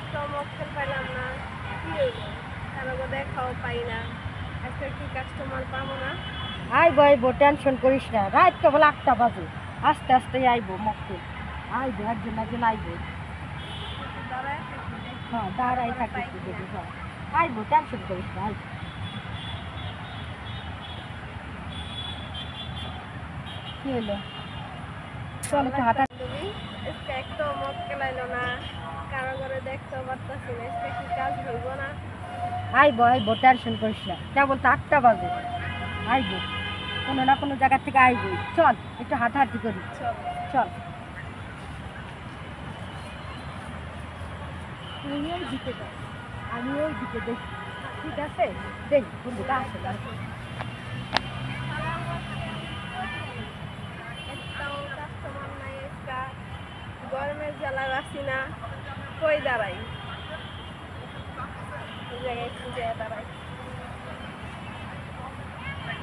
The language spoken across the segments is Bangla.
একটাও মক্কেল পাইলাম না, কি হইল? কারো দেখাও পাই না, আজকে কি কাস্টমার পাবো না? আইবো টেনশন করিস না, রাত কেবল 8টা বাজে, আস্তে আস্তে আইবো মক্কেল, আইবো একজন একজন আইবো। একটু দাঁড়ায় থাকি, দেখি হ্যাঁ দাঁড়াই কারো থাকিস পাই তুই কিনা। দেখি, হ্যাঁ আইবো টেনশন করিস না, আইবো। কি হলো? চল একটু হাঁটা। তুমি আজকে একটাও মক্কেল আইলো না, কারো ঘরে দেখতেও পারতাছি না, আজকে কি কাজ হইব না? আইবো টেনশন করিস না, কেবল তো 8টা বাজে, আইবো কোনো না কোনো জায়গা থেকে আইবো। চল একটু হাঁটাহাঁটি করি, চল। চল। তুই ওই দিকে যাও, আমি ওই দিকে দেখি, ঠিক আছে? দেখি বন্ধুটা আসে না। একটাও কাস্টমার নাই, একটা গরমের জ্বালায় আছি না, কই দাঁড়াই? ওই জায়গায় খুঁজে দাঁড়াই।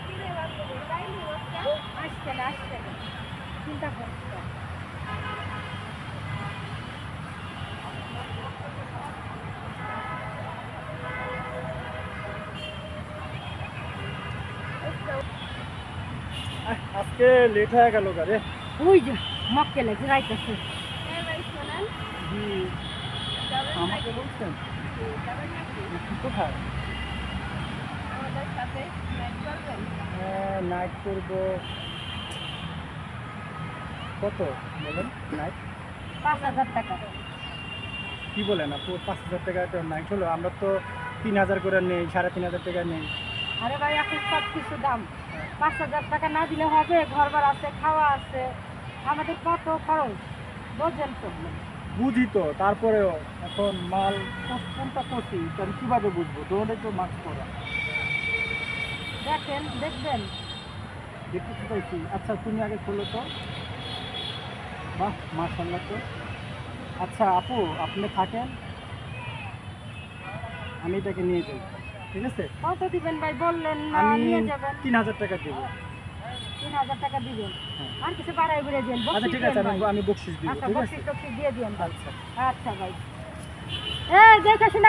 কিরে বান্ধবী, তাইলি আজকে? আসছে না, চিন্তা করিস না। আজকে লেট হয়ে গেল গাড়ি। ওই যে মক্কেলে যাইতেছে। এই ভাই শোনেন, জি, যাবেন আমাকে নাকি? বলছেন যাবেন নাকি কোথায়? আমাদের সাথে নাইট করবেন? নাইট করব। কত বলেন নাইট? 5,000 টাকা। কি বলেন আপু, 5,000 টাকা একটা নাইট হলো? আমরা তো 3,000 করে নেই, 3,500 টাকা নেই। আরে ভাই এখন সব কিছু দাম, 5,000 টাকা না দিলে হবে? ঘর ভাড়া আছে, খাওয়া আছে, আমাদের কত খরচ বোঝেন তো। বুঝি তো, তারপরেও এখন মাল কোনটা করছি আমি কীভাবে বুঝবো? দোকানে তো মাছ করা দেখবেন। দেখতে চাইছি। আচ্ছা তুমি আগে খোলো তো। বাহ মাশাআল্লাহ তো। আচ্ছা আপু আপনি থাকেন, আমি এটাকে নিয়ে যাই, ঠিক আছে? কত দিবেন ভাই বললেন না, আমি নিয়ে যাবেন। 3,000 টাকা দেবো। 3,000 টাকা দিবেন, হ্যাঁ। আর কিছু বাড়াই বেড়ে দেন। আচ্ছা ঠিক আছে, আমি বকশিস দিব, আচ্ছা ঠিক আছে? বকশিস টকশিস দিয়ে দিন। আচ্ছা। আচ্ছা ভাই, এই দেখে শুনে